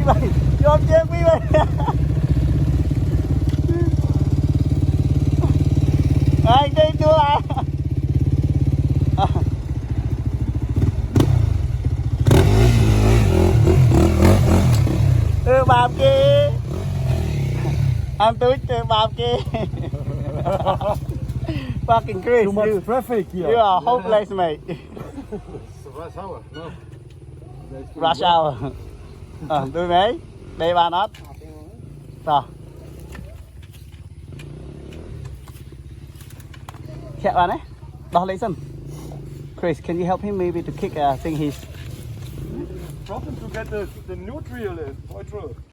vậy chôm chiếc quý vậy anh đi chưa à bạp kia anh túi bạp kia fucking crazy. Too much traffic here. You are hopeless, mate. It's rush hour. No. Rush hour. Đuôi mấy? Đây ba nót. Rồi. Kẹo bạn ấy. Đo lấy sân. Chris, can you help him maybe to kick? I think he's. Problem to get the neutral in.